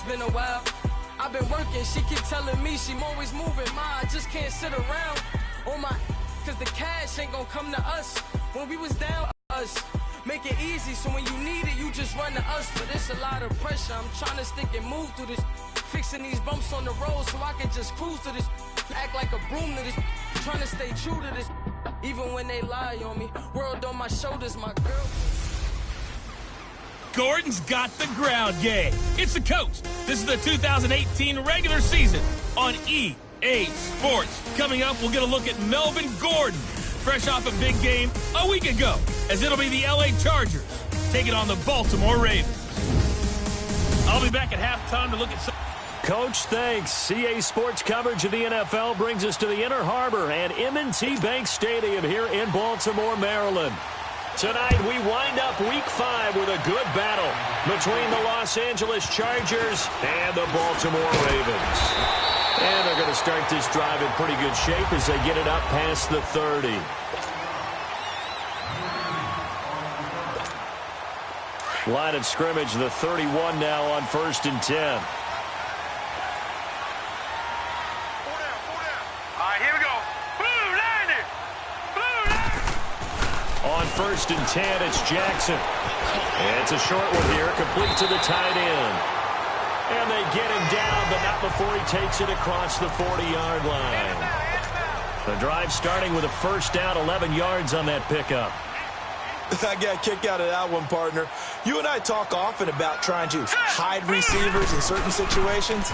it's been a while. I've been working, she keep telling me she always moving. I just can't sit around on my, cause the cash ain't gonna come to us. When we was down, us. Make it easy, so when you need it, you just run to us. But it's a lot of pressure, I'm trying to stick and move through this. Fixing these bumps on the road so I can just cruise to this. Act like a broom to this. Trying to stay true to this. Even when they lie on me. World on my shoulders, my girl. Gordon's got the ground game. It's the coach. This is the 2018 regular season on EA Sports. Coming up, we'll get a look at Melvin Gordon, fresh off a big game a week ago, as it'll be the LA Chargers taking on the Baltimore Ravens. I'll be back at halftime to look at some. Coach, thanks. EA Sports coverage of the NFL brings us to the Inner Harbor and M&T Bank Stadium here in Baltimore, Maryland. Tonight, we wind up Week 5 with a good battle between the Los Angeles Chargers and the Baltimore Ravens. And they're going to start this drive in pretty good shape as they get it up past the 30. Line of scrimmage, the 31 now on 1st and 10. On 1st and 10, it's Jackson. And it's a short one here, complete to the tight end. And they get him down, but not before he takes it across the 40-yard line. The drive starting with a first down, 11 yards on that pickup. I got a kick out of that one, partner. You and I talk often about trying to hide receivers in certain situations,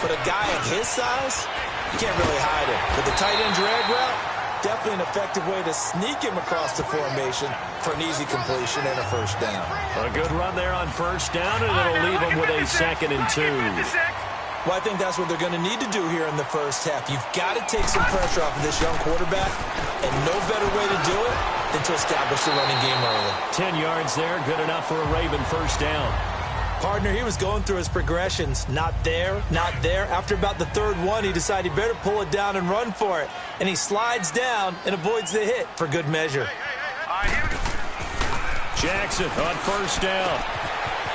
but a guy of his size, you can't really hide him. With the tight end drag route, definitely an effective way to sneak him across the formation for an easy completion and a first down. A good run there on first down, and it'll leave him with a 2nd and 2. Well, I think that's what they're going to need to do here in the first half. You've got to take some pressure off of this young quarterback, and no better way to do it than to establish the running game early. 10 yards there, good enough for a Raven first down. Partner, he was going through his progressions. Not there, not there. After about the 3rd one, he decided he better pull it down and run for it. And he slides down and avoids the hit for good measure. Jackson on first down.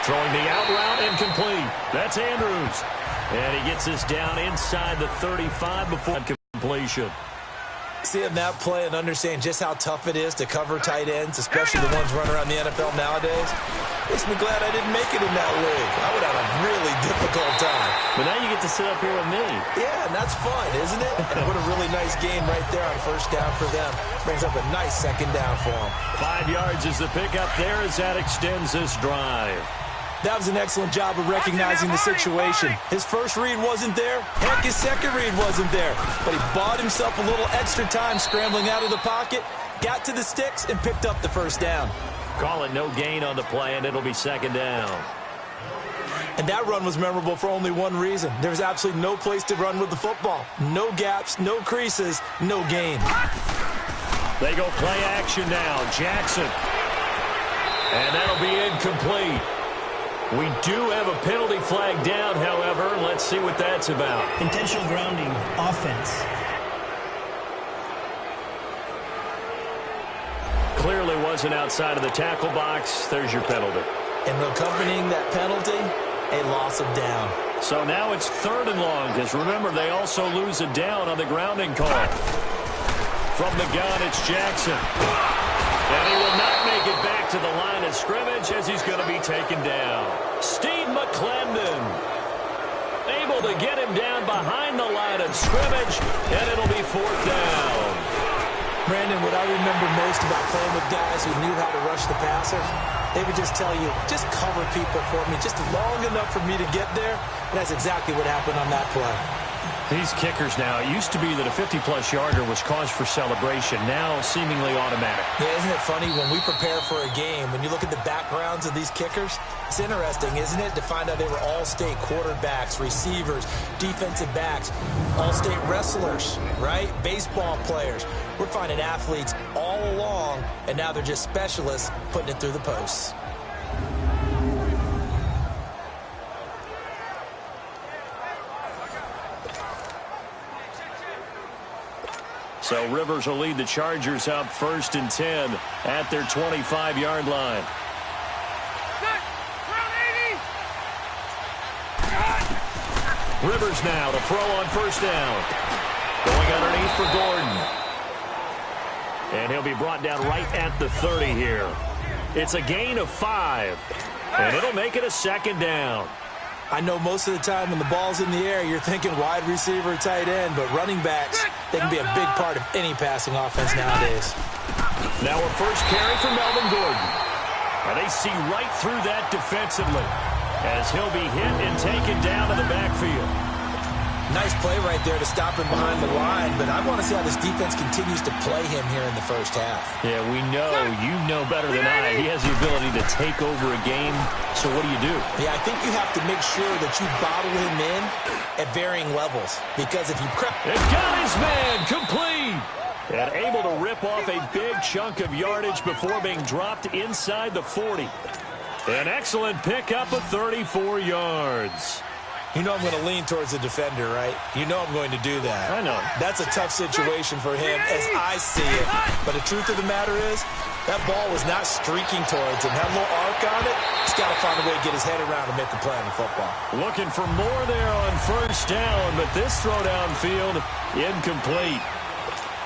Throwing the out route incomplete. That's Andrews. And he gets us down inside the 35 before completion. Seeing that play and understand just how tough it is to cover tight ends, especially the ones running around the NFL nowadays, makes me glad I didn't make it in that league. I would have a really difficult time. But now you get to sit up here with me. Yeah, and that's fun, isn't it? And what a really nice game right there on first down for them. Brings up a nice 2nd down for them. 5 yards is the pickup there as that extends this drive. That was an excellent job of recognizing the situation. His first read wasn't there. Heck, his second read wasn't there. But he bought himself a little extra time scrambling out of the pocket, got to the sticks, and picked up the first down. Call it no gain on the play, and it'll be 2nd down. And that run was memorable for only one reason. There's absolutely no place to run with the football. No gaps, no creases, no gain. They go play action now. Jackson. And that'll be incomplete. We do have a penalty flag down, however. Let's see what that's about. Intentional grounding, offense. Clearly wasn't outside of the tackle box. There's your penalty. And accompanying that penalty, a loss of down. So now it's 3rd and long, because remember, they also lose a down on the grounding call. From the gun, it's Jackson. And he will not make it back to the line of scrimmage as he's going to be taken down. Steve McClendon able to get him down behind the line of scrimmage, and it'll be 4th down. Brandon, what I remember most about playing with guys who knew how to rush the passer, they would just tell you, just cover people for me, just long enough for me to get there. And that's exactly what happened on that play. These kickers now, it used to be that a 50-plus yarder was cause for celebration. Now seemingly automatic. Yeah, isn't it funny when we prepare for a game, when you look at the backgrounds of these kickers, it's interesting, isn't it, to find out they were all-state quarterbacks, receivers, defensive backs, all-state wrestlers, right? Baseball players. We're finding athletes all along, and now they're just specialists putting it through the posts. So Rivers will lead the Chargers up 1st and 10 at their 25-yard line. Rivers now to throw on first down. Going underneath for Gordon. And he'll be brought down right at the 30 here. It's a gain of 5. And it'll make it a second down. I know most of the time when the ball's in the air, you're thinking wide receiver, tight end, but running backs, they can be a big part of any passing offense nowadays. Now a first carry for Melvin Gordon. And they see right through that defensively as he'll be hit and taken down to the backfield. Nice play right there to stop him behind the line, but I want to see how this defense continues to play him here in the first half. Yeah, we know. You know better than I. He has the ability to take over a game, so what do? Yeah, I think you have to make sure that you bottle him in at varying levels, because if you It got his man complete! And able to rip off a big chunk of yardage before being dropped inside the 40. An excellent pickup of 34 yards. You know I'm going to lean towards the defender, right? You know I'm going to do that. I know. That's a tough situation for him as I see it. But the truth of the matter is, that ball was not streaking towards him. Had a little arc on it. He's got to find a way to get his head around and make a play on the football. Looking for more there on first down, but this throw downfield, incomplete.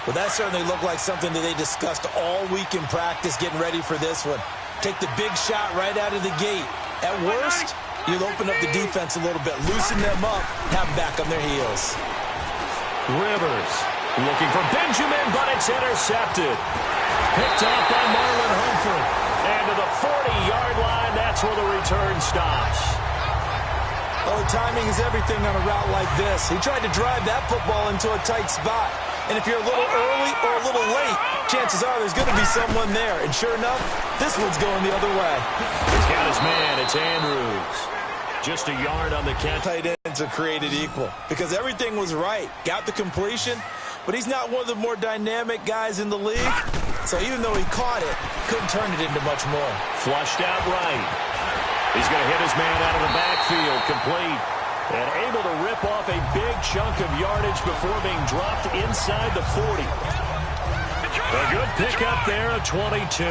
Well, that certainly looked like something that they discussed all week in practice getting ready for this one. Take the big shot right out of the gate. At worst, you'll open up the defense a little bit, loosen them up, have them back on their heels. Rivers looking for Benjamin, but it's intercepted. Picked off by Marlon Humphrey. And to the 40-yard line, that's where the return stops. Oh, timing is everything on a route like this. He tried to drive that football into a tight spot. And if you're a little early or a little late, chances are there's going to be someone there. And sure enough, this one's going the other way. He's got his man. It's Andrews. Just a yard on the catch. Tight ends are created equal because everything was right. Got the completion, but he's not one of the more dynamic guys in the league. So even though he caught it, couldn't turn it into much more. Flushed out right. He's going to hit his man out of the backfield. Complete. And able to rip off a big chunk of yardage before being dropped inside the 40. A good pickup there of 22.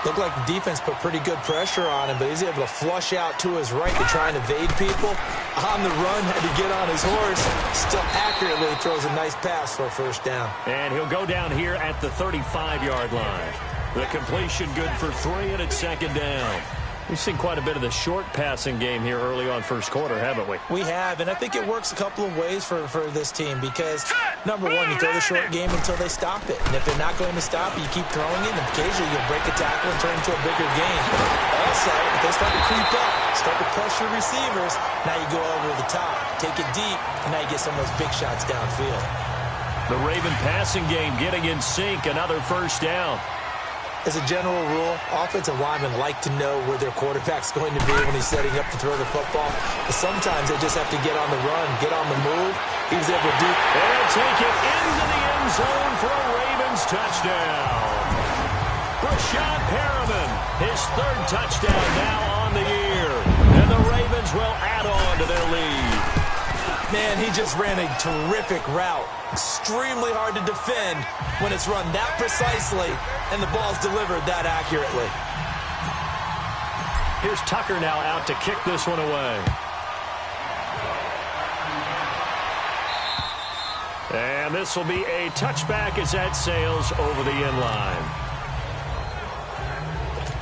Looked like the defense put pretty good pressure on him, but he's able to flush out to his right to try and evade people. On the run, had to get on his horse. Still accurately throws a nice pass for a first down. And he'll go down here at the 35-yard line. The completion good for 3, and it's second down. We've seen quite a bit of the short passing game here early on first quarter, haven't we? We have, and I think it works a couple of ways for this team because, number one, you throw the short game until they stop it. And if they're not going to stop it, you keep throwing it, and occasionally you'll break a tackle and turn it into a bigger game. Also, if they start to creep up, start to pressure receivers, now you go over the top, take it deep, and now you get some of those big shots downfield. The Raven passing game getting in sync, another first down. As a general rule, offensive linemen like to know where their quarterback's going to be when he's setting up to throw the football. But sometimes they just have to get on the run, get on the move. He was able to do. And take it into the end zone for a Ravens touchdown. Rashad Perriman, his 3rd touchdown now on the year. And the Ravens will add on to their lead. Man, he just ran a terrific route. Extremely hard to defend when it's run that precisely and the ball's delivered that accurately. Here's Tucker now out to kick this one away. And this will be a touchback as that sails over the end line.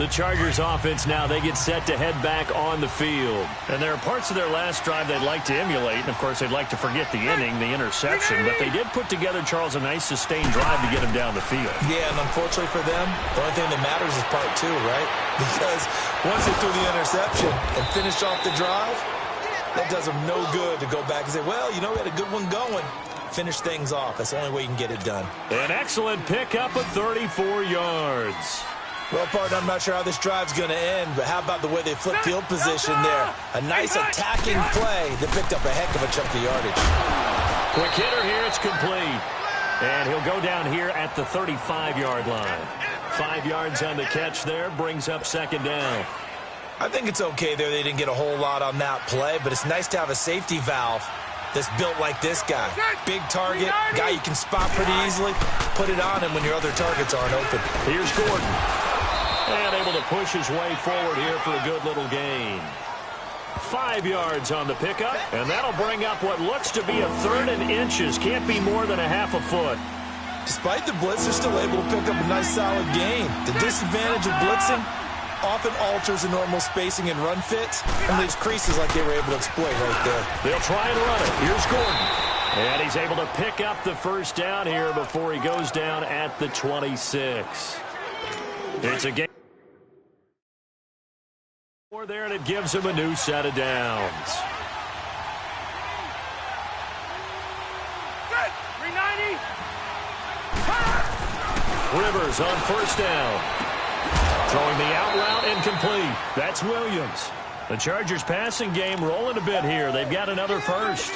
The Chargers offense now, they get set to head back on the field. And there are parts of their last drive they'd like to emulate. And, of course, they'd like to forget the inning, the interception. But they did put together, Charles, a nice sustained drive to get him down the field. Yeah, and unfortunately for them, the only thing that matters is part 2, right? Because once they threw the interception and finished off the drive, that does them no good to go back and say, well, you know, we had a good one going. Finish things off. That's the only way you can get it done. An excellent pickup of 34 yards. Well, partner, I'm not sure how this drive's going to end, but how about the way they flipped field position there? A nice attacking play that picked up a heck of a chunk of yardage. Quick hitter here, it's complete. And he'll go down here at the 35-yard line. 5 yards on the catch there, brings up second down. I think it's okay there. They didn't get a whole lot on that play, but it's nice to have a safety valve that's built like this guy. Big target, guy you can spot pretty easily. Put it on him when your other targets aren't open. Here's Gordon. And able to push his way forward here for a good little gain. 5 yards on the pickup, and that'll bring up what looks to be a 3rd and inches. Can't be more than a half a foot. Despite the blitz, they're still able to pick up a nice solid gain. The disadvantage of blitzing often alters the normal spacing and run fits and leaves creases like they were able to exploit right there. They'll try and run it. Here's Gordon. And he's able to pick up the first down here before he goes down at the 26. It's a game there, and it gives him a new set of downs. Good. 390. Rivers on first down. Throwing the out route incomplete. That's Williams. The Chargers passing game rolling a bit here. They've got another first.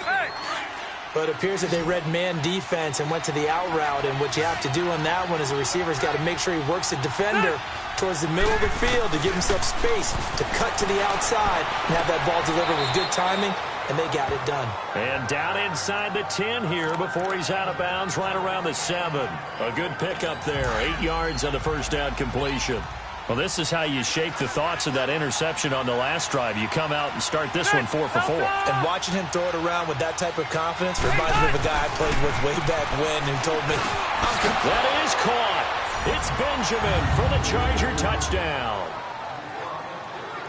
But it appears that they read man defense and went to the out route. And what you have to do on that one is the receiver's got to make sure he works the defender towards the middle of the field to give himself space to cut to the outside and have that ball delivered with good timing. And they got it done. And down inside the 10 here before he's out of bounds, right around the 7. A good pickup there. 8 yards on the first down completion. Well, this is how you shake the thoughts of that interception on the last drive. You come out and start this one 4 for 4. And watching him throw it around with that type of confidence reminds me of a guy I played with way back when who told me, that is caught. It's Benjamin for the Charger touchdown.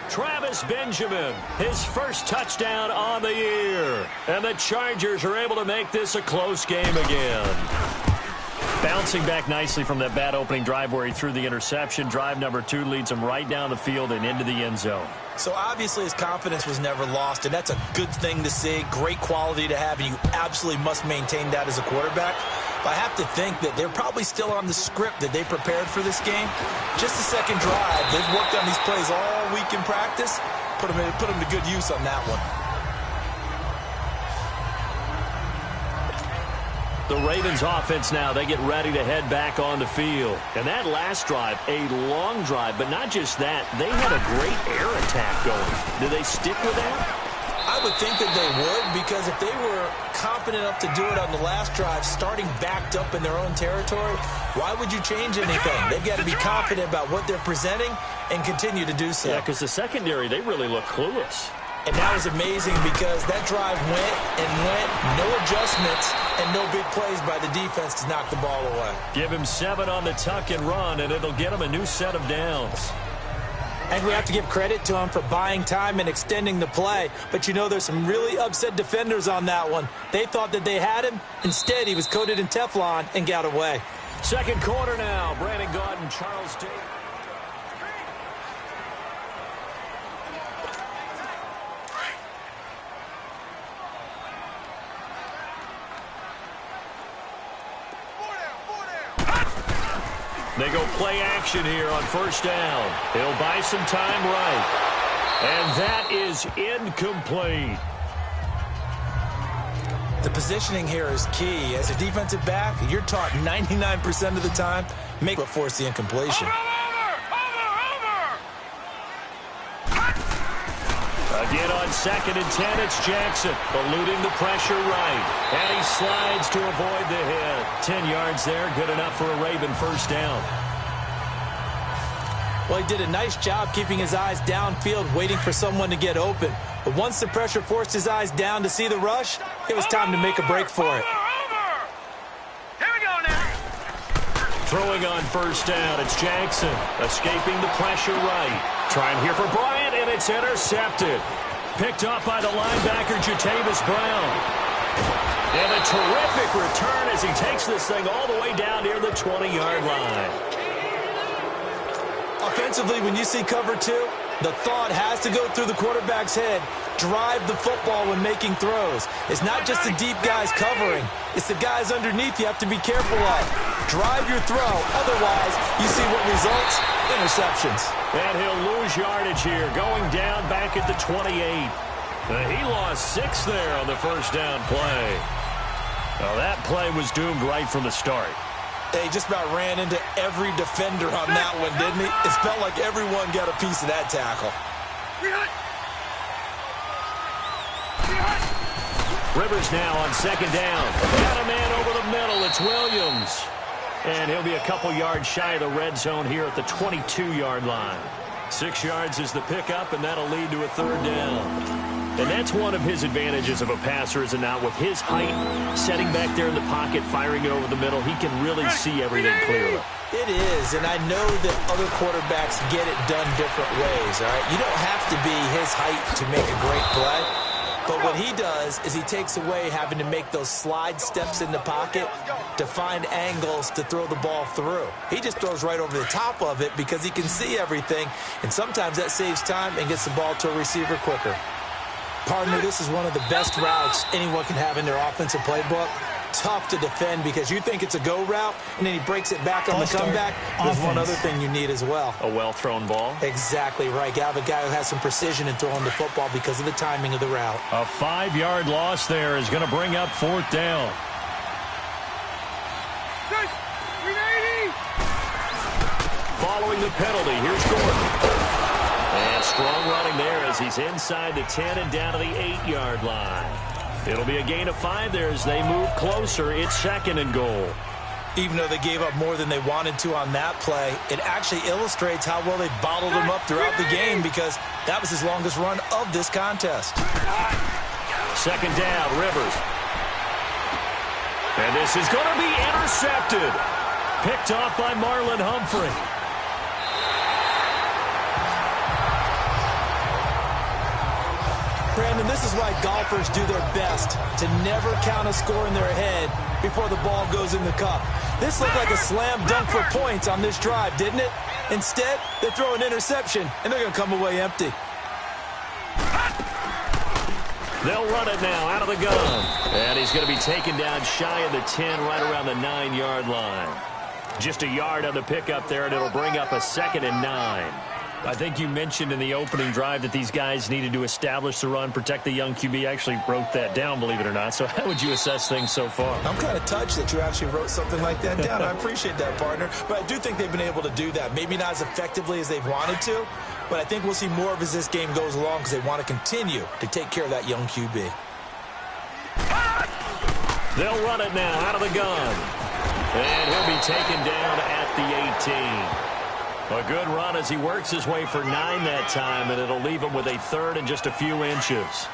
Travis Benjamin, his first touchdown on the year. And the Chargers are able to make this a close game again. Bouncing back nicely from that bad opening drive where he threw the interception. Drive number 2 leads him right down the field and into the end zone. So obviously his confidence was never lost, and that's a good thing to see. Great quality to have, and you absolutely must maintain that as a quarterback. But I have to think that they're probably still on the script that they prepared for this game. Just the second drive. They've worked on these plays all week in practice. Put them to good use on that one. The Ravens offense now, they get ready to head back on the field. And that last drive, a long drive, but not just that. They had a great air attack going. Do they stick with that? I would think that they would, because if they were confident enough to do it on the last drive, starting backed up in their own territory, why would you change anything? They've got to be confident about what they're presenting and continue to do so. Yeah, because the secondary, they really look clueless. And that was amazing because that drive went and went, no adjustments, and no big plays by the defense to knock the ball away. Give him 7 on the tuck and run, and it'll get him a new set of downs. And we have to give credit to him for buying time and extending the play. But, you know, there's some really upset defenders on that one. They thought that they had him. Instead, he was coated in Teflon and got away. Second quarter now. Brandon Gaudin, Charles Davis. They go play action here on first down. He'll buy some time right. And that is incomplete. The positioning here is key. As a defensive back, you're taught 99% of the time, make what force the incompletion. Again on 2nd and 10, it's Jackson, eluding the pressure right. And he slides to avoid the hit. 10 yards there, good enough for a Raven first down. Well, he did a nice job keeping his eyes downfield, waiting for someone to get open. But once the pressure forced his eyes down to see the rush, it was time to make a break for it. Here we go now. Throwing on first down, it's Jackson, escaping the pressure right. Trying here for Bryant, and it's intercepted. Picked up by the linebacker, Jatavis Brown. And a terrific return as he takes this thing all the way down near the 20-yard line. Offensively, when you see cover 2, the thought has to go through the quarterback's head. Drive the football when making throws. It's not just the deep guys covering. It's the guys underneath you have to be careful of. Drive your throw. Otherwise, you see what results? Interceptions. And he'll lose yardage here, going down back at the 28. He lost 6 there on the first down play. Well, that play was doomed right from the start. He just about ran into every defender on that one, didn't he? It felt like everyone got a piece of that tackle. Rivers now on 2nd down. Got a man over the middle. It's Williams. And he'll be a couple yards shy of the red zone here at the 22-yard line. 6 yards is the pickup, and that'll lead to a 3rd down. And that's one of his advantages of a passer, is it not? With his height, setting back there in the pocket, firing it over the middle, he can really see everything clearly. It is, and I know that other quarterbacks get it done different ways, all right? You don't have to be his height to make a great play, but what he does is he takes away having to make those slide steps in the pocket to find angles to throw the ball through. He just throws right over the top of it because he can see everything, and sometimes that saves time and gets the ball to a receiver quicker. Partner, this is one of the best routes anyone can have in their offensive playbook. Tough to defend because you think it's a go route, and then he breaks it back on the comeback. There's one other thing you need as well. A well-thrown ball? Exactly right. You have a guy who has some precision in throwing the football because of the timing of the route. A 5-yard loss there is going to bring up 4th down. Following the penalty, here's Gordon. And strong running there as he's inside the 10 and down to the 8-yard line. It'll be a gain of 5 there as they move closer. It's 2nd and goal. Even though they gave up more than they wanted to on that play, it actually illustrates how well they bottled him up throughout the game because that was his longest run of this contest. 2nd down, Rivers. And this is going to be intercepted. Picked off by Marlon Humphrey. Brandon, this is why golfers do their best to never count a score in their head before the ball goes in the cup. This looked like a slam dunk for points on this drive, didn't it? Instead, they throw an interception, and they're going to come away empty. They'll run it now out of the gun. And he's going to be taken down shy of the 10, right around the 9-yard line. Just a yard on the pickup there, and it'll bring up a 2nd and 9. I think you mentioned in the opening drive that these guys needed to establish the run, protect the young QB. I actually wrote that down, believe it or not. So how would you assess things so far? I'm kind of touched that you actually wrote something like that down. I appreciate that, partner. But I do think they've been able to do that. Maybe not as effectively as they've wanted to, but I think we'll see more of as this game goes along because they want to continue to take care of that young QB. They'll run it now out of the gun. And he'll be taken down at the 18. A good run as he works his way for 9 that time, and it'll leave him with a 3rd and just a few inches.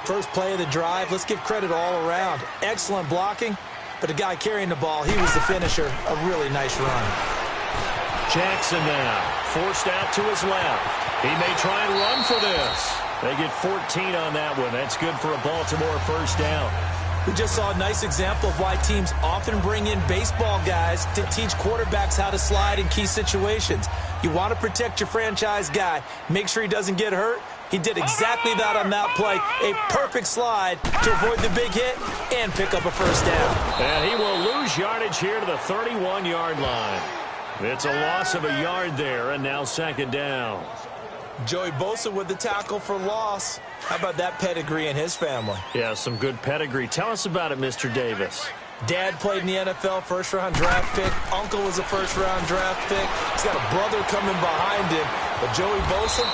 First play of the drive, let's give credit all around. Excellent blocking, but the guy carrying the ball, he was the finisher. A really nice run. Jackson now, forced out to his left. He may try and run for this. They get 14 on that one. That's good for a Baltimore 1st down. We just saw a nice example of why teams often bring in baseball guys to teach quarterbacks how to slide in key situations. You want to protect your franchise guy. Make sure he doesn't get hurt. He did exactly that on that play. A perfect slide to avoid the big hit and pick up a 1st down. And he will lose yardage here to the 31-yard line. It's a loss of a yard there, and now 2nd down. Joey Bosa with the tackle for loss. How about that pedigree in his family? Yeah, some good pedigree. Tell us about it, Mr. Davis. Dad played in the NFL, 1st-round draft pick. Uncle was a 1st-round draft pick. He's got a brother coming behind him. But Joey Bosa,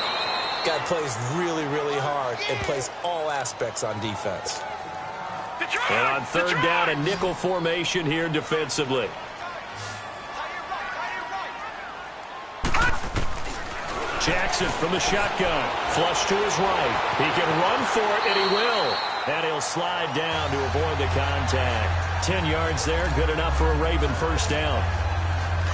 guy plays really, really hard and plays all aspects on defense. And on 3rd down, a nickel formation here defensively. Jackson from the shotgun. Flush to his right. He can run for it, and he will. And he'll slide down to avoid the contact. 10 yards there, good enough for a Raven 1st down.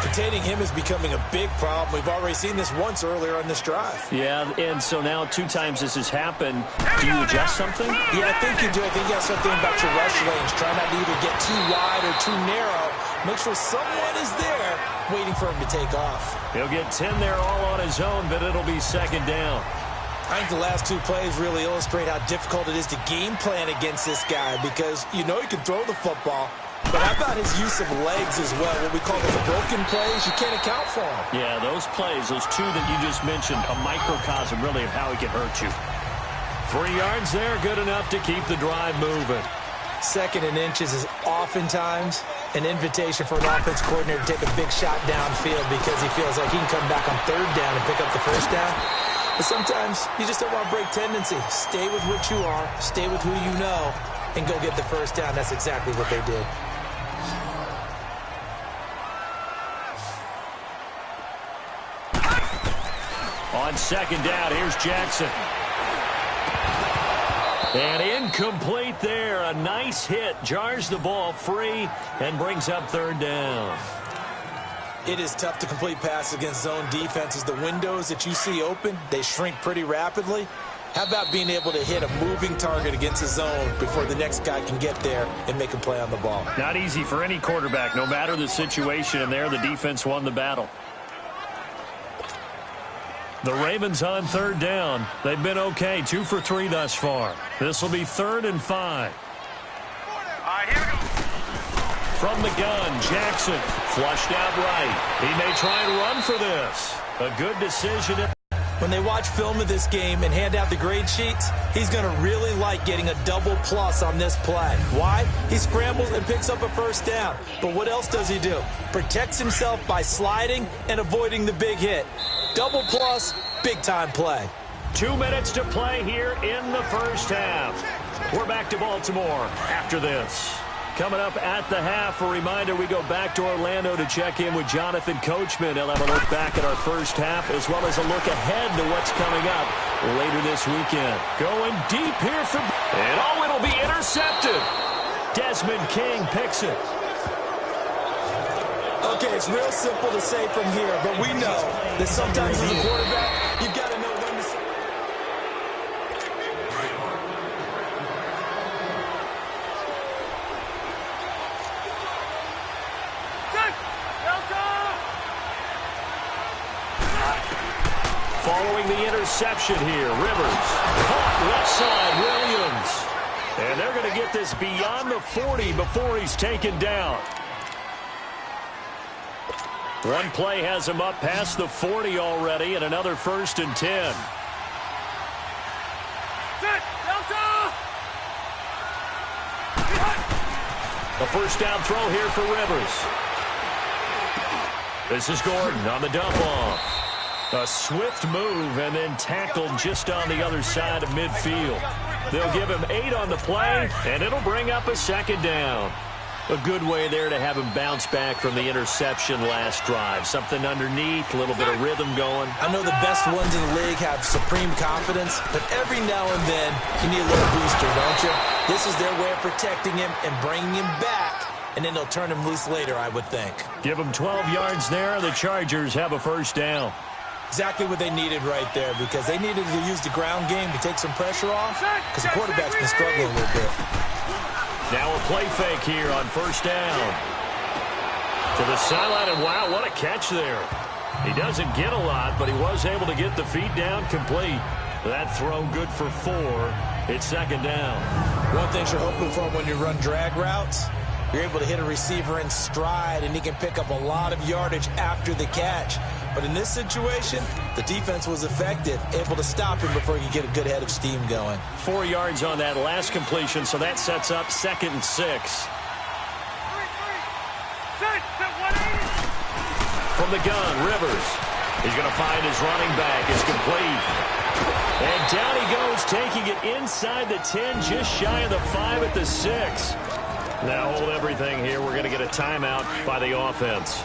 Containing him is becoming a big problem. We've already seen this once earlier on this drive. Yeah, and so now 2 times this has happened. Do you adjust something? Yeah, I think you do. I think you have something about your rush lanes. Try not to either get too wide or too narrow. Make sure someone is there waiting for him to take off. He'll get 10 there all on his own, but it'll be 2nd down. I think the last 2 plays really illustrate how difficult it is to game plan against this guy because you know he can throw the football, but how about his use of legs as well? What we call those broken plays, you can't account for them. Yeah, those plays, those 2 that you just mentioned, a microcosm really of how he can hurt you. 3 yards there, good enough to keep the drive moving. 2nd and inches is oftentimes an invitation for an offense coordinator to take a big shot downfield because he feels like he can come back on 3rd down and pick up the 1st down. But sometimes you just don't want to break tendency. Stay with what you are, stay with who you know, and go get the 1st down. That's exactly what they did. On second down, here's Jackson. And incomplete there. A nice hit. Jars the ball free and brings up third down. It is tough to complete passes against zone defenses. The windows that you see open, they shrink pretty rapidly. How about being able to hit a moving target against a zone before the next guy can get there and make a play on the ball? Not easy for any quarterback, no matter the situation. And there, the defense won the battle. The Ravens on third down. They've been okay, 2 for 3 thus far. This will be 3rd and 5. All right, here we go. From the gun, Jackson flushed out right. He may try and run for this. A good decision. When they watch film of this game and hand out the grade sheets, he's going to really like getting a double plus on this play. Why? He scrambles and picks up a first down. But what else does he do? Protects himself by sliding and avoiding the big hit. Double plus, big-time play. 2 minutes to play here in the first half. We're back to Baltimore after this. Coming up at the half, a reminder, we go back to Orlando to check in with Jonathan Coachman. He'll have a look back at our first half as well as a look ahead to what's coming up later this weekend. Going deep here for... And oh, it'll be intercepted. Desmond King picks it. Okay, it's real simple to say from here, but we know that sometimes as a quarterback, you've got to know when to... Following the interception here, Rivers. Caught left side, Williams. And they're going to get this beyond the 40 before he's taken down. One play has him up past the 40 already, and another 1st and 10. A first down throw here for Rivers. This is Gordon on the dump off. A swift move and then tackled just on the other side of midfield. They'll give him 8 on the play, and it'll bring up a second down. A good way there to have him bounce back from the interception last drive. Something underneath, a little bit of rhythm going. I know the best ones in the league have supreme confidence, but every now and then you need a little booster, don't you? This is their way of protecting him and bringing him back, and then they'll turn him loose later, I would think. Give him 12 yards there. The Chargers have a first down. Exactly what they needed right there, because they needed to use the ground game to take some pressure off, because the quarterback's been struggling a little bit. Now a play fake here on first down. To the sideline, and wow, what a catch there. He doesn't get a lot, but he was able to get the feet down complete. That throw good for 4. It's second down. One thing you're hoping for when you run drag routes, you're able to hit a receiver in stride, and he can pick up a lot of yardage after the catch. But in this situation, the defense was effective, able to stop him before he could get a good head of steam going. 4 yards on that last completion, so that sets up 2nd and 6. From the gun, Rivers. He's going to find his running back. It's complete. And down he goes, taking it inside the 10, just shy of the 5 at the 6. Now hold everything here. We're going to get a timeout by the offense,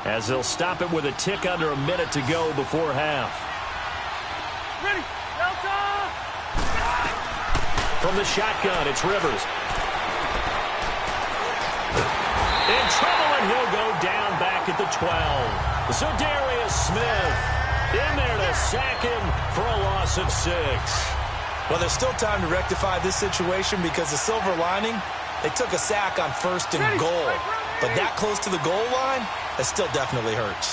as they'll stop it with a tick under a minute to go before half. Ready, Delta! From the shotgun, it's Rivers. In trouble, and he'll go down back at the 12. So Darius Smith in there to sack him for a loss of 6. Well, there's still time to rectify this situation, because the silver lining, they took a sack on 1st and goal. But that close to the goal line, that still definitely hurts.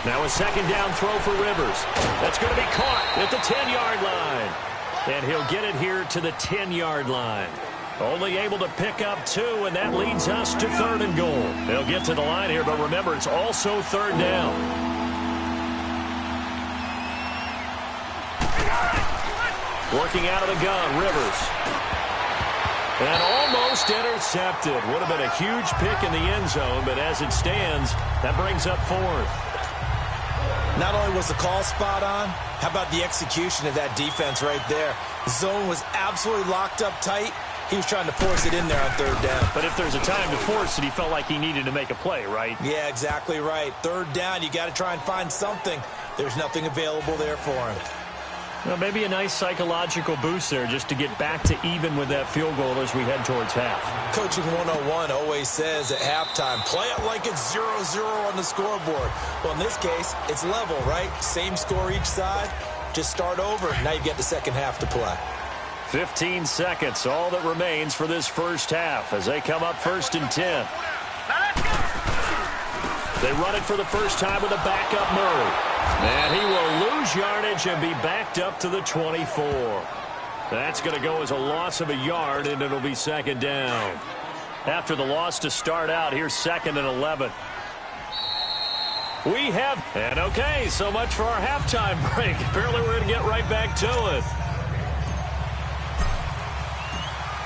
Now a second down throw for Rivers. That's going to be caught at the 10-yard line. And he'll get it here to the 10-yard line. Only able to pick up 2, and that leads us to 3rd and goal. They'll get to the line here, but remember, it's also 3rd down. Working out of the gun, Rivers. And almost intercepted. Would have been a huge pick in the end zone, but as it stands, that brings up 4th. Not only was the call spot on, how about the execution of that defense right there? The zone was absolutely locked up tight. He was trying to force it in there on 3rd down. But if there's a time to force it, he felt like he needed to make a play, right? Yeah, exactly right. 3rd down, you got to try and find something There's nothing available there for him. Well, maybe a nice psychological boost there just to get back to even with that field goal as we head towards half. Coaching 101 always says at halftime, play it like it's 0-0 on the scoreboard. Well, in this case, it's level, right? Same score each side. Just start over. Now you get the second half to play. 15 seconds, all that remains for this first half as they come up 1st and 10. They run it for the first time with a backup Murray. And he will lose yardage and be backed up to the 24. That's going to go as a loss of a yard, and it'll be 2nd down. After the loss to start out, here's 2nd and 11. We have, and okay, so much for our halftime break. Apparently we're going to get right back to it.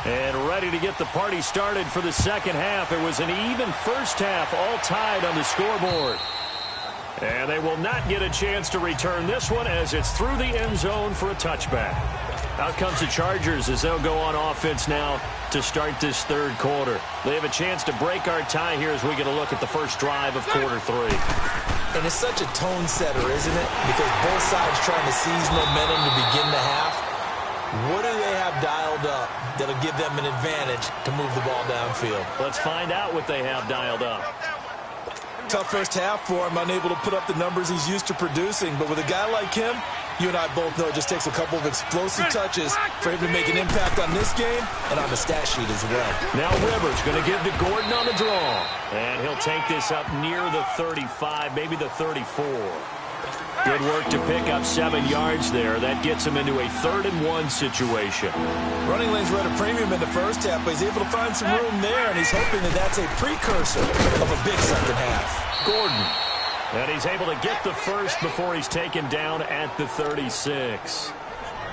And ready to get the party started for the second half. It was an even first half, all tied on the scoreboard. And they will not get a chance to return this one as it's through the end zone for a touchback. Out comes the Chargers as they'll go on offense now to start this third quarter. They have a chance to break our tie here as we get a look at the first drive of quarter 3. And it's such a tone setter, isn't it? Because both sides trying to seize momentum to begin the half. What do they have dialed up that'll give them an advantage to move the ball downfield? Let's find out what they have dialed up. Tough first half for him, unable to put up the numbers he's used to producing. But with a guy like him, you and I both know it just takes a couple of explosive touches for him to make an impact on this game and on the stat sheet as well. Now Rivers going to give to Gordon on the draw. And he'll take this up near the 35, maybe the 34. Good work to pick up 7 yards there. That gets him into a 3rd and 1 situation. Running lanes were at a premium in the first half, but he's able to find some room there, and he's hoping that that's a precursor of a big second half. Gordon. And he's able to get the first before he's taken down at the 36.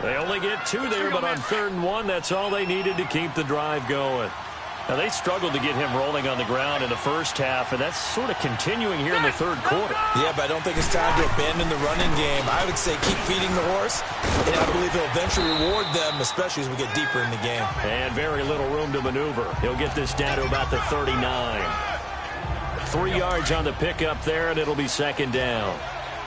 They only get 2 there, but on 3rd and 1, that's all they needed to keep the drive going. Now, they struggled to get him rolling on the ground in the first half, and that's sort of continuing here in the third quarter. Yeah, but I don't think it's time to abandon the running game. I would say keep feeding the horse, and I believe he'll eventually reward them, especially as we get deeper in the game. And very little room to maneuver. He'll get this down to about the 39. 3 yards on the pickup there, and it'll be 2nd down.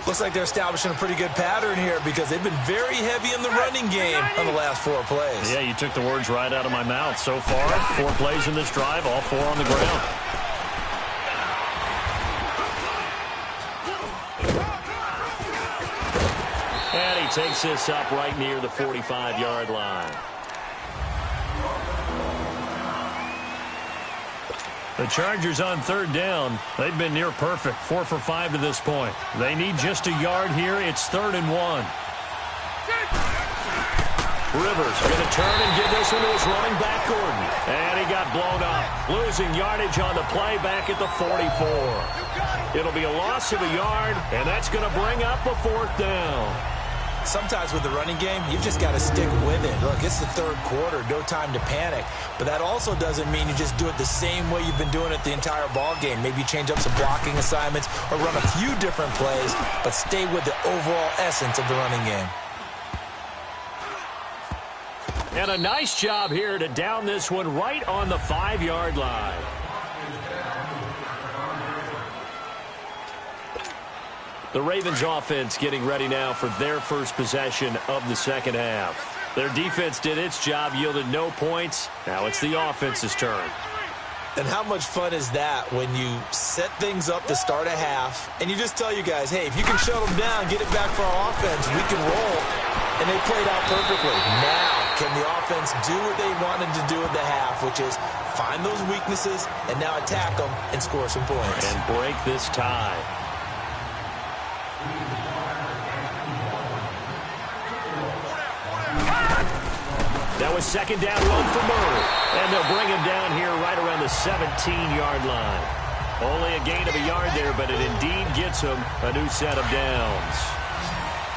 Looks like they're establishing a pretty good pattern here because they've been very heavy in the running game on the last 4 plays. Yeah, you took the words right out of my mouth. So far, 4 plays in this drive, all 4 on the ground. And he takes this up right near the 45-yard line. The Chargers on 3rd down. They've been near perfect, 4 for 5 to this point. They need just a yard here. It's 3rd and 1. Rivers going to turn and give this one to his running back, Gordon. And he got blown up, losing yardage on the play back at the 44. It'll be a loss of a yard, and that's going to bring up a 4th down. Sometimes with the running game, you've just got to stick with it. Look, it's the third quarter, no time to panic. But that also doesn't mean you just do it the same way you've been doing it the entire ball game. Maybe you change up some blocking assignments or run a few different plays, but stay with the overall essence of the running game. And a nice job here to down this one right on the 5-yard line. The Ravens offense getting ready now for their first possession of the second half. Their defense did its job, yielded no points. Now it's the offense's turn. And how much fun is that when you set things up to start a half and you just tell you guys, hey, if you can shut them down, get it back for our offense, we can roll. And they played out perfectly. Now, can the offense do what they wanted to do at the half, which is find those weaknesses and now attack them and score some points. And break this tie. That was 2nd down run for Murray. And they'll bring him down here right around the 17-yard line. Only a gain of a yard there, but it indeed gets him a new set of downs.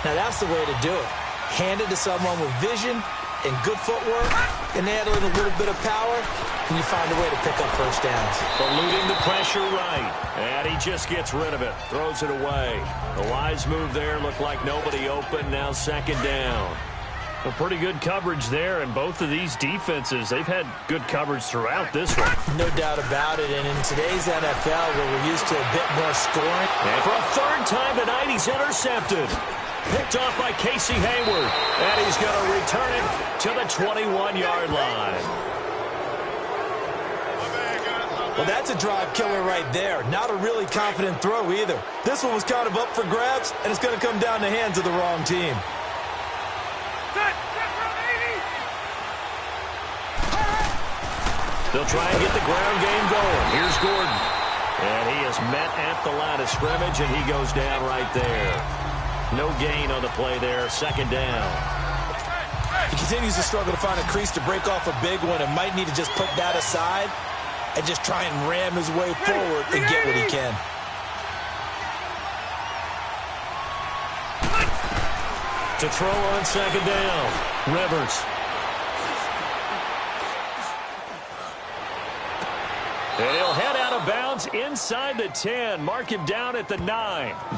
Now that's the way to do it. Hand it to someone with vision and good footwork, and add in a little bit of power, and you find a way to pick up first downs. Eluding the pressure right. And he just gets rid of it. Throws it away. The wise move there. Looked like nobody open. Now 2nd down. A pretty good coverage there, and both of these defenses, they've had good coverage throughout this one. No doubt about it, and in today's NFL, where we're used to a bit more scoring. And for a third time tonight, he's intercepted. Picked off by Casey Hayward, and he's going to return it to the 21-yard line. Well, that's a drive killer right there. Not a really confident throw either. This one was kind of up for grabs, and it's going to come down the hands of the wrong team. They'll try and get the ground game going. Here's Gordon. And he is met at the line of scrimmage, and he goes down right there. No gain on the play there. Second down. He continues to struggle to find a crease to break off a big one and might need to just put that aside and just try and ram his way forward and get what he can. To throw on second down. Rivers. And he'll head out of bounds inside the 10. Mark him down at the 9.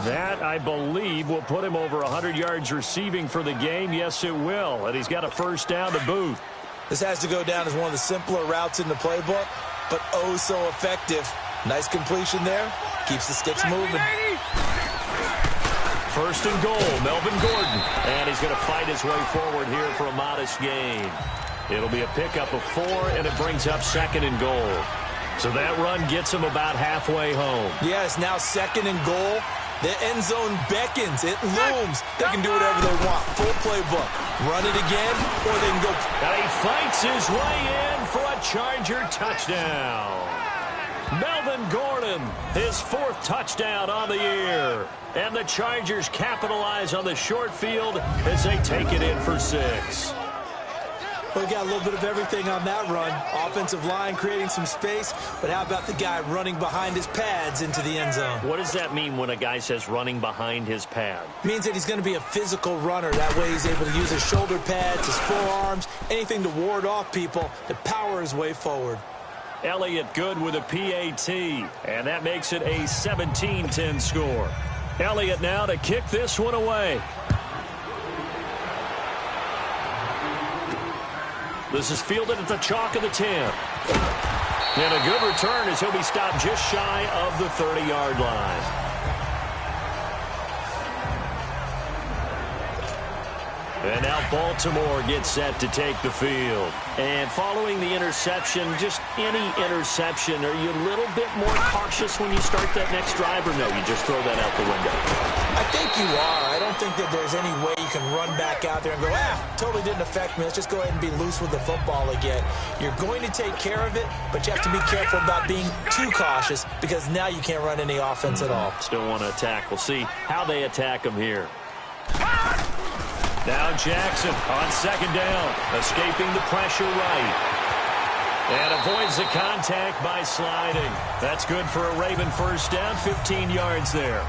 That, I believe, will put him over 100 yards receiving for the game. Yes, it will. And he's got a first down to boot. This has to go down as one of the simpler routes in the playbook, but oh so effective. Nice completion there. Keeps the sticks moving. First and goal, Melvin Gordon. And he's going to fight his way forward here for a modest gain. It'll be a pickup of 4, and it brings up second and goal. So that run gets him about halfway home. Yes, now second and goal. The end zone beckons. It looms. They can do whatever they want. Full playbook. Run it again, or they can go. And he fights his way in for a Charger touchdown. Melvin Gordon, his 4th touchdown on the year. And the Chargers capitalize on the short field as they take it in for 6. We got a little bit of everything on that run. Offensive line creating some space, but how about the guy running behind his pads into the end zone? What does that mean when a guy says running behind his pad? Means that he's going to be a physical runner. That way he's able to use his shoulder pads, his forearms, anything to ward off people to power his way forward. Elliott good with a PAT, and that makes it a 17-10 score. Elliott now to kick this one away. This is fielded at the chalk of the 10. And a good return as he'll be stopped just shy of the 30-yard line. And now Baltimore gets set to take the field. And following the interception, just any interception, are you a little bit more cautious when you start that next drive, or no, you just throw that out the window? I think you are. I don't think that there's any way you can run back out there and go, totally didn't affect me. Let's just go ahead and be loose with the football again. You're going to take care of it, but you have to be careful about being too cautious because now you can't run any offense at all. Still want to attack. We'll see how they attack him here. Now Jackson on second down, escaping the pressure right. And avoids the contact by sliding. That's good for a Raven first down, 15 yards there.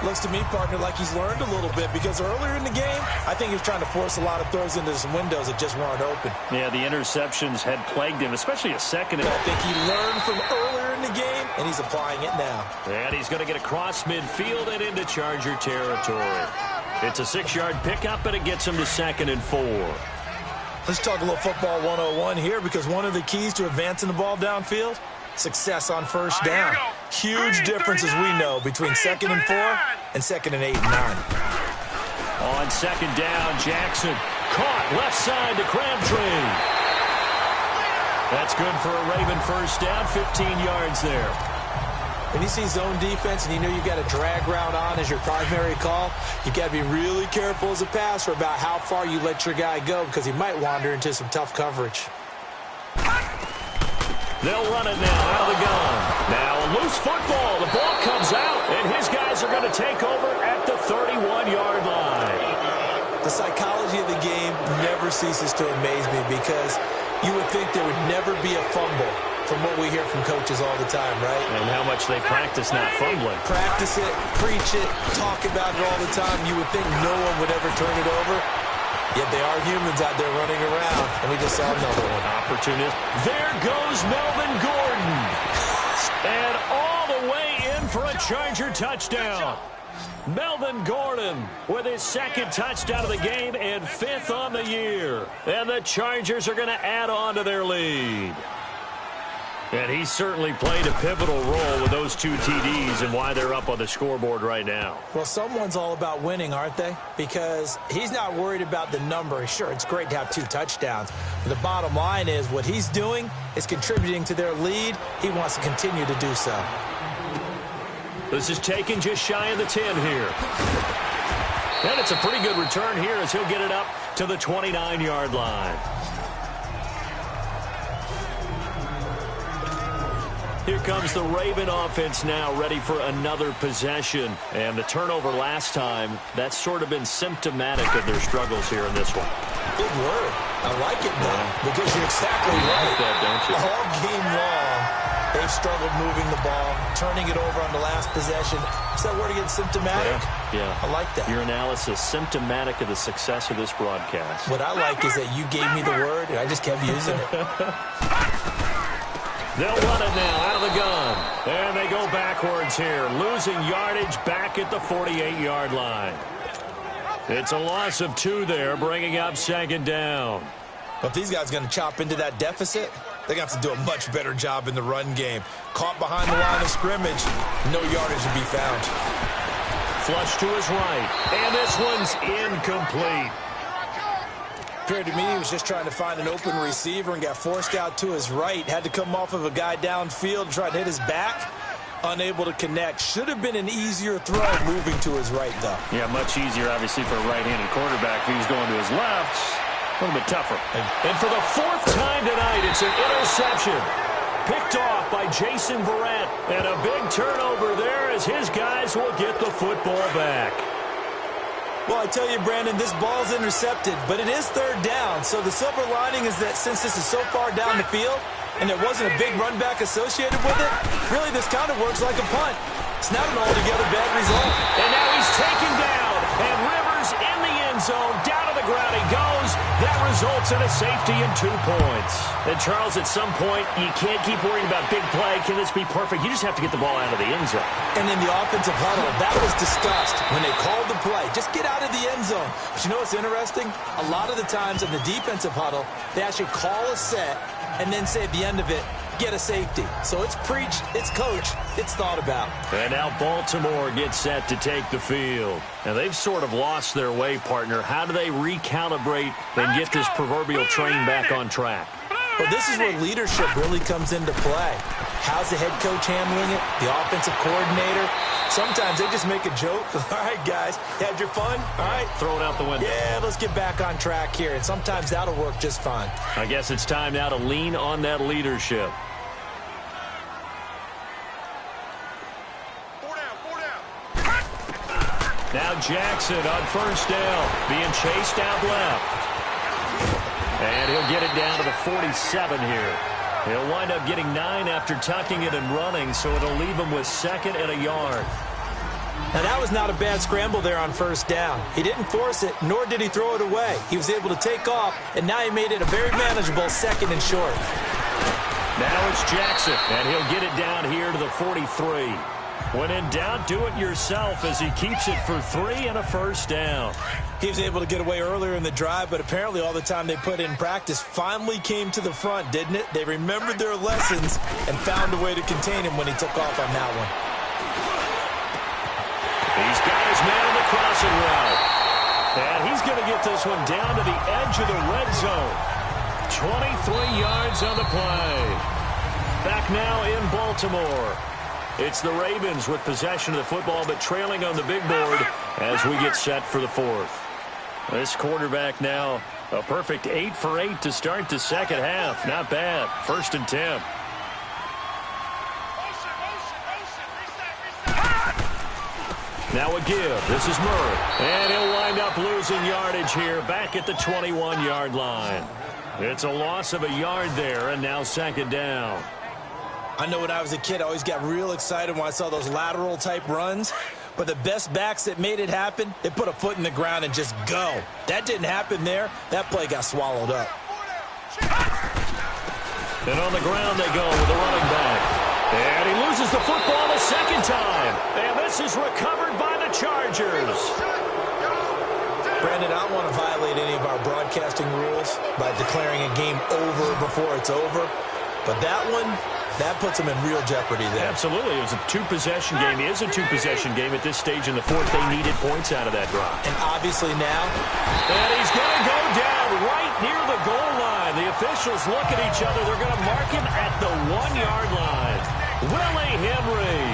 Looks to me, partner, like he's learned a little bit because earlier in the game, I think he was trying to force a lot of throws into some windows that just weren't open. Yeah, the interceptions had plagued him, especially a second. I think he learned from earlier in the game, and he's applying it now. And he's going to get across midfield and into Charger territory. It's a 6-yard pickup, and it gets him to 2nd and 4. Let's talk a little football 101 here because one of the keys to advancing the ball downfield, success on first down. Huge difference, as we know, between 2nd and 4 and 2nd and 8 and 9. On second down, Jackson caught left side to Crabtree. That's good for a Raven first down, 15 yards there. When you see zone defense and you know you've got a drag route on as your primary call, you've got to be really careful as a passer about how far you let your guy go because he might wander into some tough coverage. They'll run it now out of the gun. Now a loose football. The ball comes out, and his guys are going to take over at the 31-yard line. The psychology of the game never ceases to amaze me because you would think there would never be a fumble from what we hear from coaches all the time, right? And how much they practice not fumbling. Practice it, preach it, talk about it all the time. You would think no one would ever turn it over. Yet they are humans out there running around, and we just saw another one. Opportunist. There goes Melvin Gordon. And all the way in for a Charger touchdown. Melvin Gordon with his second touchdown of the game and 5th on the year. And the Chargers are going to add on to their lead. And he certainly played a pivotal role with those 2 TDs and why they're up on the scoreboard right now. Well, someone's all about winning, aren't they? Because he's not worried about the number. Sure, it's great to have 2 touchdowns. But the bottom line is what he's doing is contributing to their lead. He wants to continue to do so. This is taken just shy of the 10 here. And it's a pretty good return here as he'll get it up to the 29-yard line. Here comes the Raven offense now, ready for another possession. And the turnover last time, that's sort of been symptomatic of their struggles here in this one. Good word. I like it, though, because you're exactly right. You like that, don't you? All game long, they've struggled moving the ball, turning it over on the last possession. Is that word again, symptomatic? Yeah. I like that. Your analysis, symptomatic of the success of this broadcast. What I like is that you gave me the word, and I just kept using it. They'll run it now out of the gun. And they go backwards here, losing yardage back at the 48-yard line. It's a loss of 2 there, bringing up 2nd down. But if these guys are going to chop into that deficit, they're going to have to do a much better job in the run game. Caught behind the line of scrimmage, no yardage to be found. Flush to his right, and this one's incomplete. Appeared to me he was just trying to find an open receiver and got forced out to his right. Had to come off of a guy downfield and try to hit his back. Unable to connect. Should have been an easier throw moving to his right, though. Yeah, much easier, obviously, for a right-handed quarterback. If he's going to his left, a little bit tougher. And for the 4th time tonight, it's an interception. Picked off by Jason Verrett. And a big turnover there as his guys will get the football back. Well, I tell you, Brandon, this ball's intercepted, but it is 3rd down. So the silver lining is that since this is so far down the field and there wasn't a big run back associated with it, really this kind of works like a punt. It's not an altogether bad result. And now he's taken down, and Rivers in the end zone. Down to the ground he goes. That results in a safety and 2 points. And, Charles, at some point, you can't keep worrying about big play. Can this be perfect? You just have to get the ball out of the end zone. And in the offensive huddle, that was discussed when they called the play. Just get out of the end zone. But you know what's interesting? A lot of the times in the defensive huddle, they actually call a set and then say at the end of it, get a safety. So it's preached, it's coached, it's thought about. And now Baltimore gets set to take the field. And they've sort of lost their way, partner. How do they recalibrate and get this proverbial train back on track? Well, this is where leadership really comes into play. How's the head coach handling it? The offensive coordinator? Sometimes they just make a joke. All right, guys, had your fun? All right. Throw it out the window. Yeah, let's get back on track here. And sometimes that'll work just fine. I guess it's time now to lean on that leadership. 4 down. Now Jackson on 1st down, being chased out left. And he'll get it down to the 47 here. He'll wind up getting 9 after tucking it and running, so it'll leave him with 2nd and a yard. Now, that was not a bad scramble there on 1st down. He didn't force it, nor did he throw it away. He was able to take off, and now he made it a very manageable 2nd and short. Now it's Jackson, and he'll get it down here to the 43. When in doubt, do it yourself as he keeps it for 3 and a 1st down. He was able to get away earlier in the drive, but apparently all the time they put in practice finally came to the front, didn't it? They remembered their lessons and found a way to contain him when he took off on that one. He's got his man on the crossing route. And he's going to get this one down to the edge of the red zone. 23 yards on the play. Back now in Baltimore. It's the Ravens with possession of the football, but trailing on the big board as we get set for the 4th. This quarterback now, a perfect 8 for 8 to start the 2nd half. Not bad. 1st and 10. Now a give. This is Murray. And he'll wind up losing yardage here back at the 21-yard line. It's a loss of a yard there, and now 2nd down. I know when I was a kid, I always got real excited when I saw those lateral-type runs. But the best backs that made it happen, they put a foot in the ground and just go. That didn't happen there. That play got swallowed up. And on the ground they go with the running back. And he loses the football a second time. And this is recovered by the Chargers. Brandon, I don't want to violate any of our broadcasting rules by declaring a game over before it's over. But that one, that puts them in real jeopardy there. Absolutely. It was a two-possession game. It is a two-possession game at this stage in the fourth. They needed points out of that drive. And obviously now. And he's going to go down right near the goal line. The officials look at each other. They're going to mark him at the 1-yard line. Willie Henry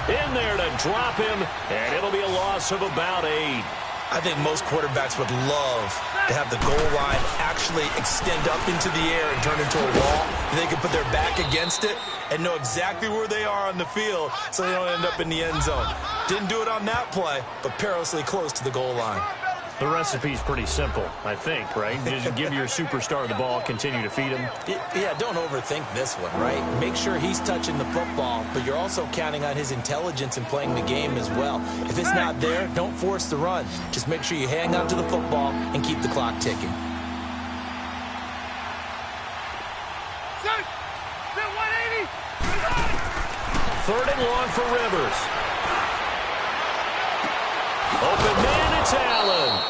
in there to drop him, and it'll be a loss of about 8. I think most quarterbacks would love to have the goal line actually extend up into the air and turn into a wall. They can put their back against it and know exactly where they are on the field so they don't end up in the end zone. Didn't do it on that play, but perilously close to the goal line. The recipe's pretty simple, I think, right? Just give your superstar the ball, continue to feed him. Yeah, don't overthink this one, right? Make sure he's touching the football, but you're also counting on his intelligence in playing the game as well. If it's not there, don't force the run. Just make sure you hang on to the football and keep the clock ticking. Set. 180. 3rd and long for Rivers. Open man, it's Allen.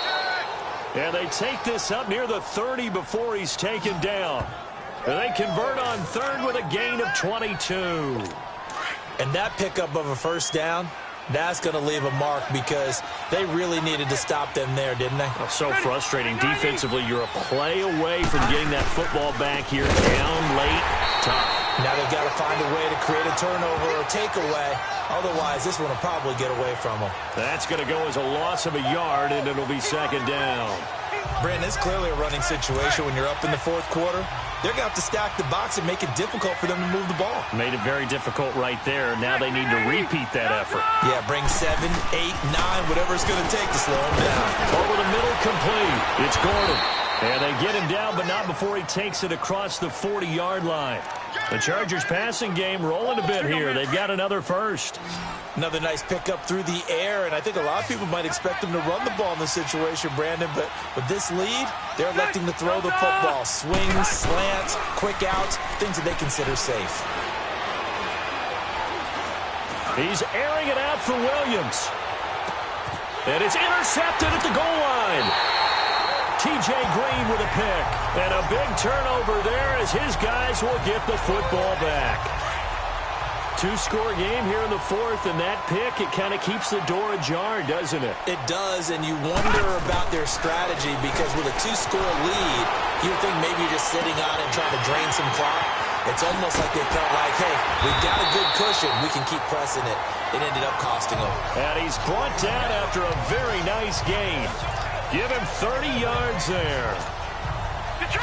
And they take this up near the 30 before he's taken down. And they convert on 3rd with a gain of 22. And that pickup of a first down, that's going to leave a mark because they really needed to stop them there, didn't they? Oh, so frustrating. Defensively, you're a play away from getting that football back here. Down late, tough. Now they've got to find a way to create a turnover or takeaway. Otherwise, this one will probably get away from them. That's going to go as a loss of a yard, and it'll be 2nd down. Brandon, it's clearly a running situation when you're up in the 4th quarter. They're going to have to stack the box and make it difficult for them to move the ball. Made it very difficult right there. Now they need to repeat that effort. Yeah, bring 7, 8, 9, whatever it's going to take to slow him down. Over the middle, complete. It's Gordon. And they get him down, but not before he takes it across the 40-yard line. The Chargers passing game rolling a bit here. They've got another first. Another nice pickup through the air, and I think a lot of people might expect them to run the ball in this situation, Brandon, but with this lead, they're electing to throw the football. Swings, slants, quick outs, things that they consider safe. He's airing it out for Williams. And it's intercepted at the goal line. T.J. Green with a pick. And a big turnover there as his guys will get the football back. 2-score game here in the 4th, and that pick, it kind of keeps the door ajar, doesn't it? It does, and you wonder about their strategy because with a 2-score lead, you would think maybe you're just sitting on it and trying to drain some clock. It's almost like they felt like, hey, we've got a good cushion. We can keep pressing it. It ended up costing them. And he's brought down after a very nice gain. Give him 30 yards there.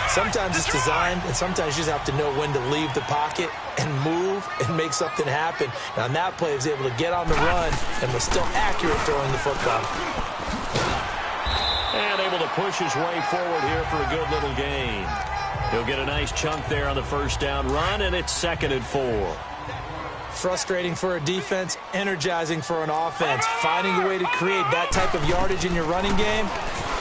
Sometimes it's designed, and sometimes you just have to know when to leave the pocket and move and make something happen. And on that play, he was able to get on the run and was still accurate throwing the football. And able to push his way forward here for a good little gain. He'll get a nice chunk there on the first down run, and it's 2nd and 4. Frustrating for a defense, energizing for an offense. Finding a way to create that type of yardage in your running game,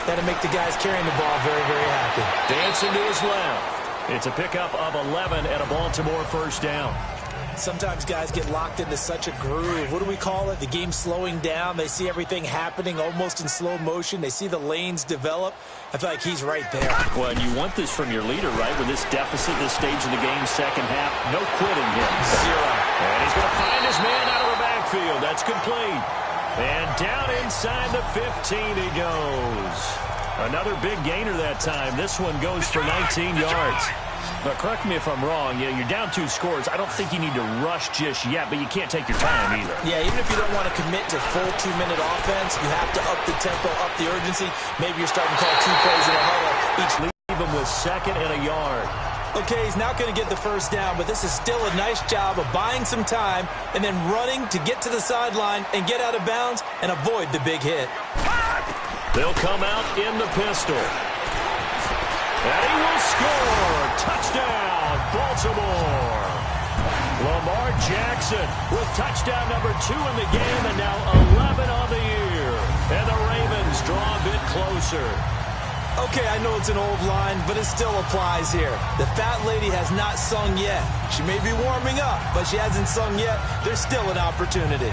that'll make the guys carrying the ball very, very happy. Dancing to his left. It's a pickup of 11 and a Baltimore first down. Sometimes guys get locked into such a groove. What do we call it? The game's slowing down. They see everything happening almost in slow motion. They see the lanes develop. I feel like he's right there. Well, and you want this from your leader, right? With this deficit, this stage of the game, second half, no quitting him. 0. And he's going to find his man out of the backfield. That's complete. And down inside the 15 he goes. Another big gainer that time. This one goes for 19 yards. But correct me if I'm wrong, you're down 2 scores. I don't think you need to rush just yet, but you can't take your time either. Yeah, even if you don't want to commit to full 2-minute offense, you have to up the tempo, up the urgency. Maybe you're starting to call 2 plays in a huddle. Each leave him with 2nd and a yard. Okay, he's not going to get the first down, but this is still a nice job of buying some time and then running to get to the sideline and get out of bounds and avoid the big hit. They'll come out in the pistol. And he will score. Touchdown, Baltimore. Lamar Jackson with touchdown number 2 in the game and now 11 on the year. And the Ravens draw a bit closer. Okay, I know it's an old line, but it still applies here. The fat lady has not sung yet. She may be warming up, but she hasn't sung yet. There's still an opportunity.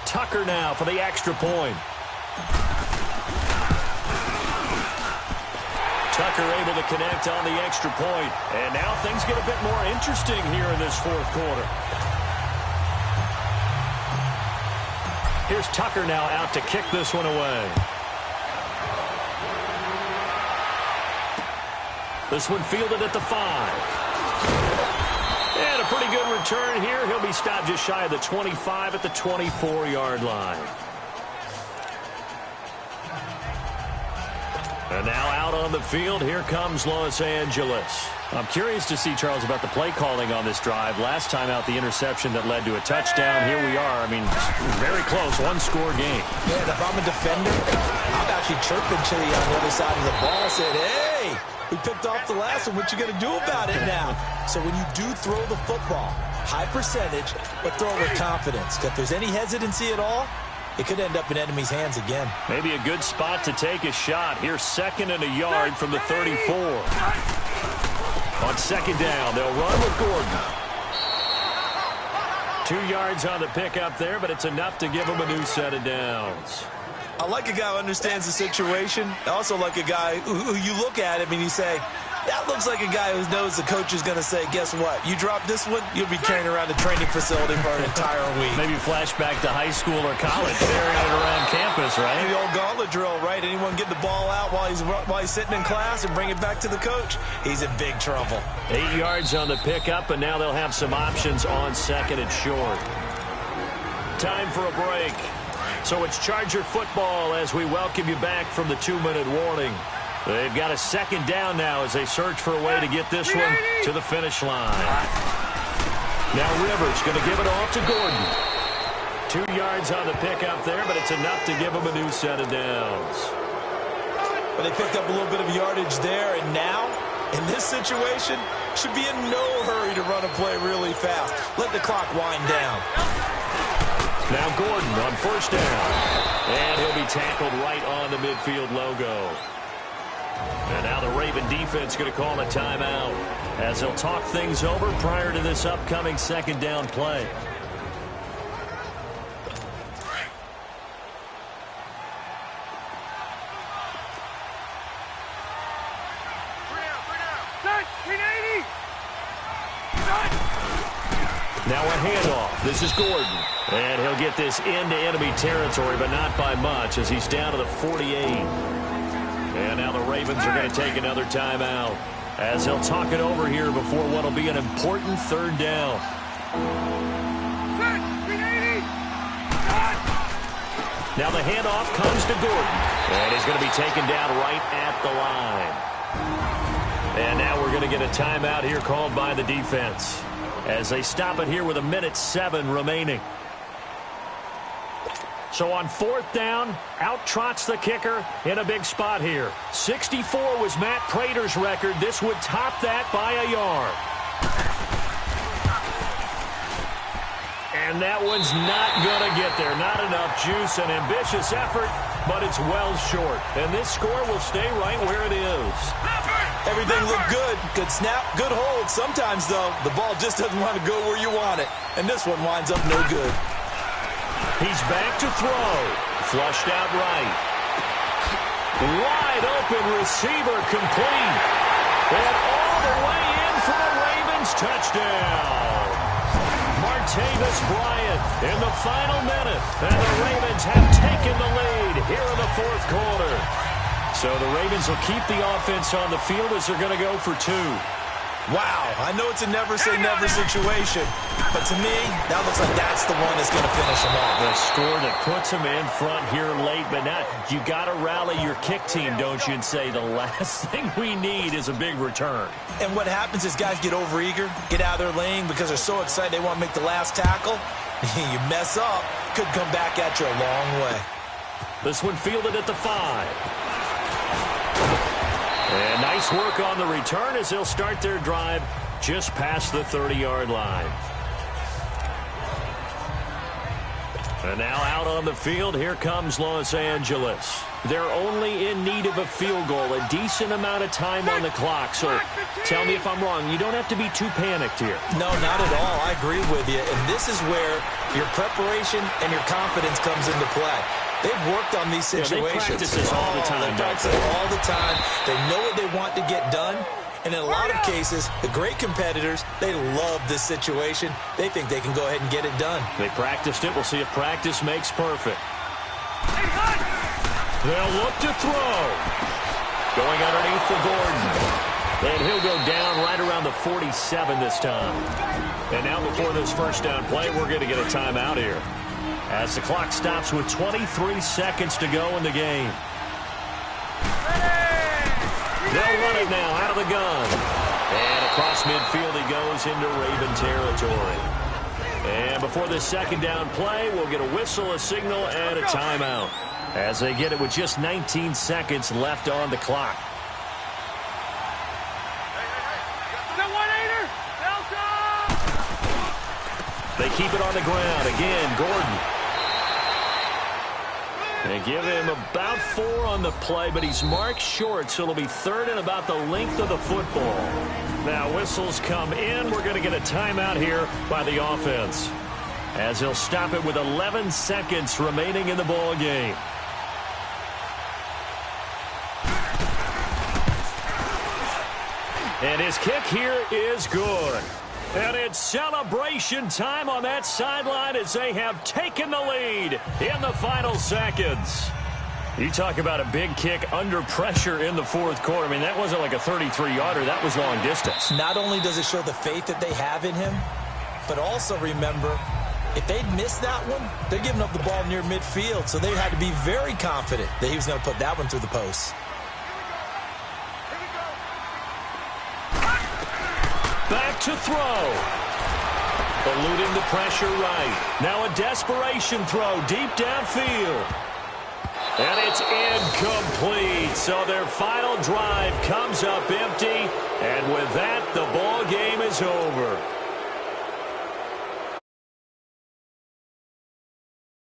Tucker now for the extra point. Tucker able to connect on the extra point. And now things get a bit more interesting here in this fourth quarter. Here's Tucker now out to kick this one away. This one fielded at the 5. And a pretty good return here. He'll be stopped just shy of the 25 at the 24-yard line. And now out on the field, here comes Los Angeles. I'm curious to see, Charles, about the play calling on this drive. Last time out, the interception that led to a touchdown. Here we are. I mean, very close, one-score game. Yeah, if I'm a defender, I'm actually chirping to you on the other side of the ball, saying, hey, we picked off the last one. What you going to do about it now? So when you do throw the football, high percentage, but throw it with confidence. If there's any hesitancy at all, it could end up in enemy's hands again. Maybe a good spot to take a shot. Here's 2nd and a yard from the 34. On 2nd down, they'll run with Gordon. 2 yards on the pickup there, but it's enough to give him a new set of downs. I like a guy who understands the situation. I also like a guy who you look at him and you say, that looks like a guy who knows the coach is going to say, guess what? You drop this one, you'll be carrying around the training facility for an entire week. Maybe flashback to high school or college, carrying it around campus, right? The old gauntlet drill, right? Anyone get the ball out while he's sitting in class and bring it back to the coach? He's in big trouble. 8 yards on the pickup, and now they'll have some options on 2nd and short. Time for a break. So it's Charger football as we welcome you back from the 2-minute warning. They've got a 2nd down now as they search for a way to get this one to the finish line. Now Rivers going to give it off to Gordon. 2 yards on the pickup there, but it's enough to give him a new set of downs. But they picked up a little bit of yardage there, and now, in this situation, should be in no hurry to run a play really fast. Let the clock wind down. Now Gordon on 1st down. And he'll be tackled right on the midfield logo. And now the Raven defense going to call a timeout as they'll talk things over prior to this upcoming 2nd down play. Now a handoff. This is Gordon. And he'll get this into enemy territory, but not by much as he's down to the 48. And now the Ravens are going to take another timeout as they'll talk it over here before what will be an important 3rd down. Now the handoff comes to Gordon. And he's going to be taken down right at the line. And now we're going to get a timeout here called by the defense as they stop it here with 1:07 remaining. So on 4th down, out trots the kicker in a big spot here. 64 was Matt Prater's record. This would top that by a yard. And that one's not going to get there. Not enough juice, an ambitious effort, but it's well short. And this score will stay right where it is. Everything looked good. Good snap, good hold. Sometimes, though, the ball just doesn't want to go where you want it. And this one winds up no good. He's back to throw. Flushed out right. Wide open receiver complete. And all the way in for the Ravens touchdown. Martavis Bryant in the final minute. And the Ravens have taken the lead here in the 4th quarter. So the Ravens will keep the offense on the field as they're going to go for 2. Wow, I know it's a never-say-never situation, but to me, that looks like that's the one that's going to finish them off. The score that puts them in front here late, but now you got to rally your kick team, don't you, and say the last thing we need is a big return. And what happens is guys get overeager, get out of their lane because they're so excited they want to make the last tackle. You mess up, could come back at you a long way. This one fielded at the 5. And nice work on the return as they'll start their drive just past the 30-yard line. And now out on the field, here comes Los Angeles. They're only in need of a field goal, a decent amount of time on the clock. So tell me if I'm wrong. You don't have to be too panicked here. No, not at all. I agree with you. And this is where your preparation and your confidence comes into play. They've worked on these situations. Yeah, they practice this all the time. They practice it all the time. They know what they want to get done. And in a lot of cases, the great competitors, they love this situation. They think they can go ahead and get it done. They practiced it. We'll see if practice makes perfect. They'll look to throw. Going underneath for Gordon. And he'll go down right around the 47 this time. And now before this first down play, we're going to get a timeout here, as the clock stops with 23 seconds to go in the game. They'll run it now out of the gun. And across midfield he goes into Raven territory. And before this second down play, we'll get a whistle, a signal, and a timeout, as they get it with just 19 seconds left on the clock. They keep it on the ground. Again, Gordon. They give him about 4 on the play, but he's marked short, so it'll be third and about the length of the football. Now whistles come in. We're going to get a timeout here by the offense, as he'll stop it with 11 seconds remaining in the ball game. And his kick here is good. And it's celebration time on that sideline as they have taken the lead in the final seconds. You talk about a big kick under pressure in the fourth quarter. I mean, that wasn't like a 33-yarder. That was long distance. Not only does it show the faith that they have in him, but also remember, if they'd missed that one, they're giving up the ball near midfield. So they had to be very confident that he was going to put that one through the post. Back to throw. Eluding the pressure right. Now a desperation throw deep downfield. And it's incomplete. So their final drive comes up empty. And with that, the ball game is over.